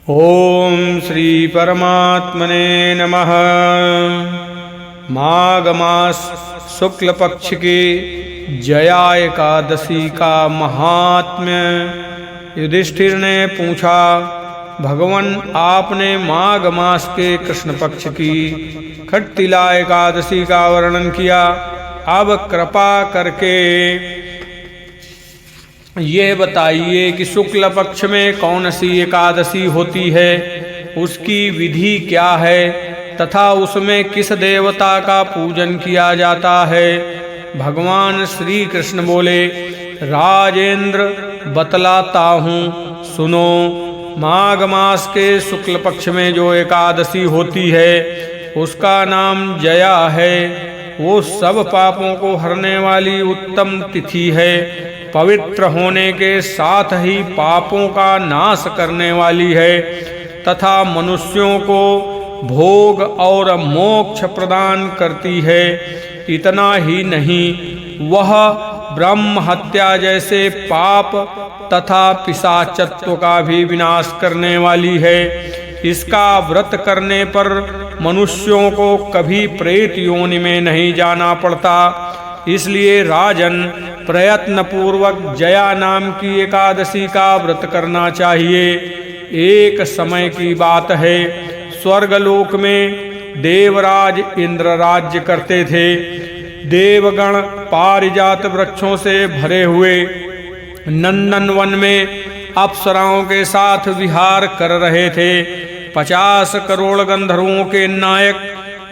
ओम श्री परमात्मने नमः। माघ मास शुक्ल पक्ष की जया एकादशी का महात्म्य। युधिष्ठिर ने पूछा, भगवान आपने माघ मास के कृष्ण पक्ष की खट्टिला एकादशी का वर्णन किया, अब कृपा करके यह बताइए कि शुक्ल पक्ष में कौन सी एकादशी होती है, उसकी विधि क्या है तथा उसमें किस देवता का पूजन किया जाता है। भगवान श्री कृष्ण बोले, राजेंद्र बतलाता हूँ, सुनो। माघ मास के शुक्ल पक्ष में जो एकादशी होती है उसका नाम जया है। वो सब पापों को हरने वाली उत्तम तिथि है, पवित्र होने के साथ ही पापों का नाश करने वाली है तथा मनुष्यों को भोग और मोक्ष प्रदान करती है। इतना ही नहीं, वह ब्रह्म हत्या जैसे पाप तथा पिशाचत्व का भी विनाश करने वाली है। इसका व्रत करने पर मनुष्यों को कभी प्रेत योनि में नहीं जाना पड़ता। इसलिए राजन, प्रयत्न पूर्वक जया नाम की एकादशी का व्रत करना चाहिए। एक समय की बात है, स्वर्गलोक में देवराज इंद्र राज्य करते थे। देवगण पारिजात वृक्षों से भरे हुए नंदन वन में अप्सराओं के साथ विहार कर रहे थे। 50 करोड़ गंधर्वों के नायक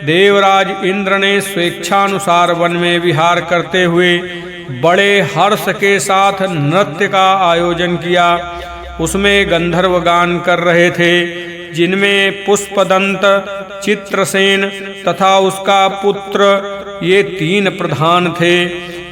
देवराज इंद्र ने स्वेच्छानुसार वन में विहार करते हुए बड़े हर्ष के साथ नृत्य का आयोजन किया। उसमें गंधर्व गान कर रहे थे, जिनमें पुष्पदंत, चित्रसेन तथा उसका पुत्र, ये 3 प्रधान थे।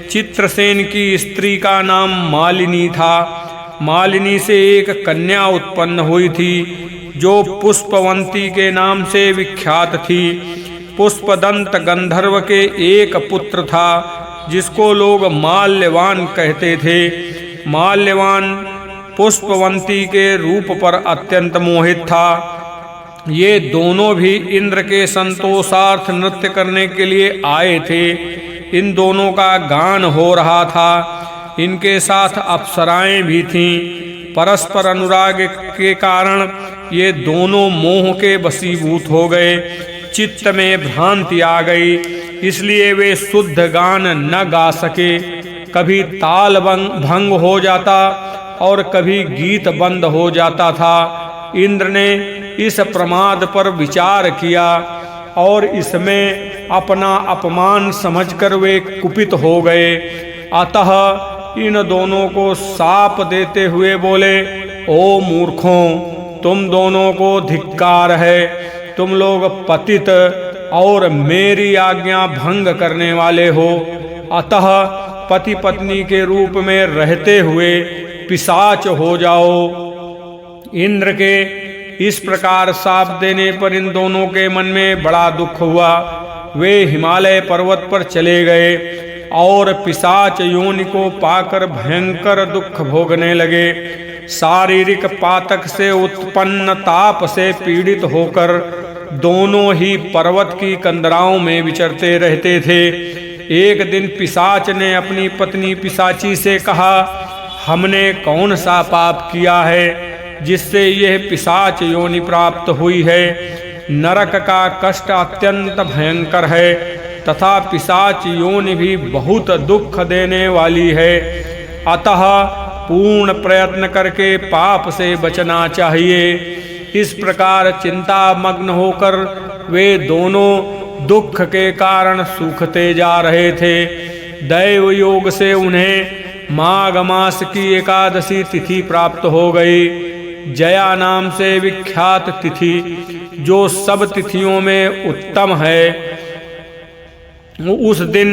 चित्रसेन की स्त्री का नाम मालिनी था। मालिनी से एक कन्या उत्पन्न हुई थी जो पुष्पवंती के नाम से विख्यात थी। पुष्पदंत गंधर्व के एक पुत्र था जिसको लोग माल्यवान कहते थे। माल्यवान पुष्पवंती के रूप पर अत्यंत मोहित था। ये दोनों भी इंद्र के संतोषार्थ नृत्य करने के लिए आए थे। इन दोनों का गान हो रहा था। इनके साथ अप्सराएं भी थीं। परस्पर अनुराग के कारण ये दोनों मोह के वशीभूत हो गए। चित्त में भ्रांति आ गई, इसलिए वे शुद्ध गान न गा सके। कभी ताल भंग हो जाता और कभी गीत बंद हो जाता था। इंद्र ने इस प्रमाद पर विचार किया और इसमें अपना अपमान समझकर वे कुपित हो गए। अतः इन दोनों को शाप देते हुए बोले, ओ मूर्खों, तुम दोनों को धिक्कार है। तुम लोग पतित और मेरी आज्ञा भंग करने वाले हो। अतः पति पत्नी के रूप में रहते हुए पिशाच हो जाओ। इंद्र के इस प्रकार शाप देने पर इन दोनों के मन में बड़ा दुख हुआ। वे हिमालय पर्वत पर चले गए और पिशाच योनि को पाकर भयंकर दुख भोगने लगे। शारीरिक पातक से उत्पन्न ताप से पीड़ित होकर दोनों ही पर्वत की कंदराओं में विचरते रहते थे। एक दिन पिशाच ने अपनी पत्नी पिशाची से कहा, हमने कौन सा पाप किया है जिससे यह पिशाच योनि प्राप्त हुई है। नरक का कष्ट अत्यंत भयंकर है तथा पिशाच योनि भी बहुत दुख देने वाली है। अतः पूर्ण प्रयत्न करके पाप से बचना चाहिए। इस प्रकार चिंतामग्न होकर वे दोनों दुख के कारण सूखते जा रहे थे। दैव योग से उन्हें माघ मास की एकादशी तिथि प्राप्त हो गई। जया नाम से विख्यात तिथि, जो सब तिथियों में उत्तम है। उस दिन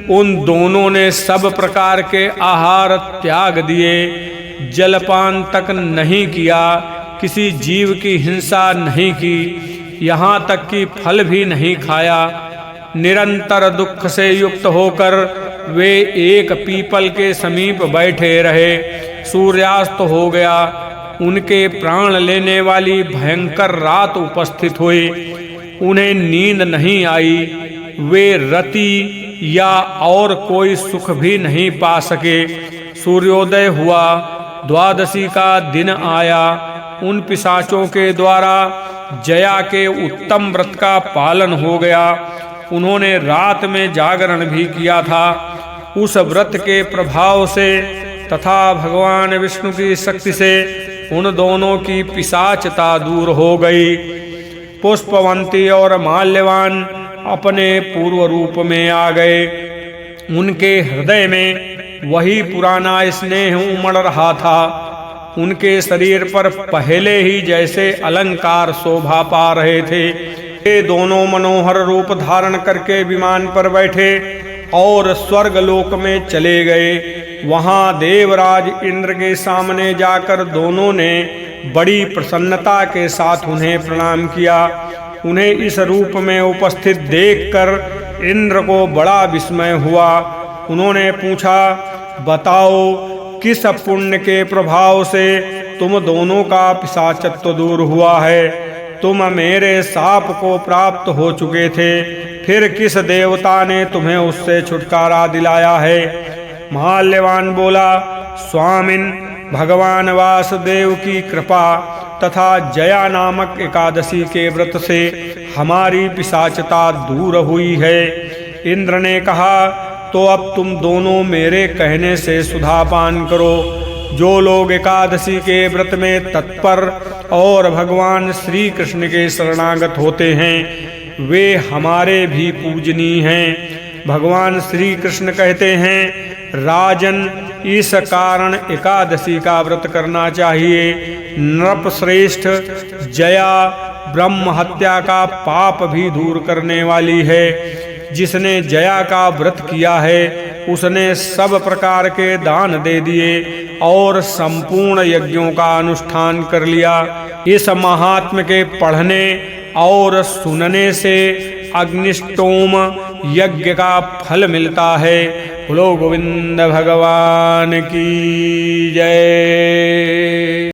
उन दोनों ने सब प्रकार के आहार त्याग दिए, जलपान तक नहीं किया, किसी जीव की हिंसा नहीं की, यहाँ तक कि फल भी नहीं खाया। निरंतर दुख से युक्त होकर वे एक पीपल के समीप बैठे रहे। सूर्यास्त हो गया। उनके प्राण लेने वाली भयंकर रात उपस्थित हुई। उन्हें नींद नहीं आई, वे रति या और कोई सुख भी नहीं पा सके। सूर्योदय हुआ, द्वादशी का दिन आया। उन पिशाचों के द्वारा जया के उत्तम व्रत का पालन हो गया। उन्होंने रात में जागरण भी किया था। उस व्रत के प्रभाव से तथा भगवान विष्णु की शक्ति से उन दोनों की पिशाचता दूर हो गई। पुष्पवंती और माल्यवान अपने पूर्व रूप में आ गए। उनके हृदय में वही पुराना स्नेह उमड़ रहा था। उनके शरीर पर पहले ही जैसे अलंकार शोभा पा रहे थे। ये दोनों मनोहर रूप धारण करके विमान पर बैठे और स्वर्गलोक में चले गए। वहां देवराज इंद्र के सामने जाकर दोनों ने बड़ी प्रसन्नता के साथ उन्हें प्रणाम किया। उन्हें इस रूप में उपस्थित देखकर इंद्र को बड़ा विस्मय हुआ। उन्होंने पूछा, बताओ किस पुण्य के प्रभाव से तुम दोनों का पिशाचत्व दूर हुआ है? तुम मेरे शाप को प्राप्त हो चुके थे, फिर किस देवता ने तुम्हें उससे छुटकारा दिलाया है? माल्यवान बोला, स्वामिन, भगवान वासुदेव की कृपा तथा जया नामक एकादशी के व्रत से हमारी पिशाचता दूर हुई है। इंद्र ने कहा, तो अब तुम दोनों मेरे कहने से सुधा पान करो। जो लोग एकादशी के व्रत में तत्पर और भगवान श्री कृष्ण के शरणागत होते हैं, वे हमारे भी पूजनीय हैं। भगवान श्री कृष्ण कहते हैं, राजन, इस कारण एकादशी का व्रत करना चाहिए। नृपश्रेष्ठ, जया ब्रह्म हत्या का पाप भी दूर करने वाली है। जिसने जया का व्रत किया है उसने सब प्रकार के दान दे दिए और संपूर्ण यज्ञों का अनुष्ठान कर लिया। इस महात्म्य के पढ़ने और सुनने से अग्निष्टोम यज्ञ का फल मिलता है। बोलो गोविंद भगवान की जय।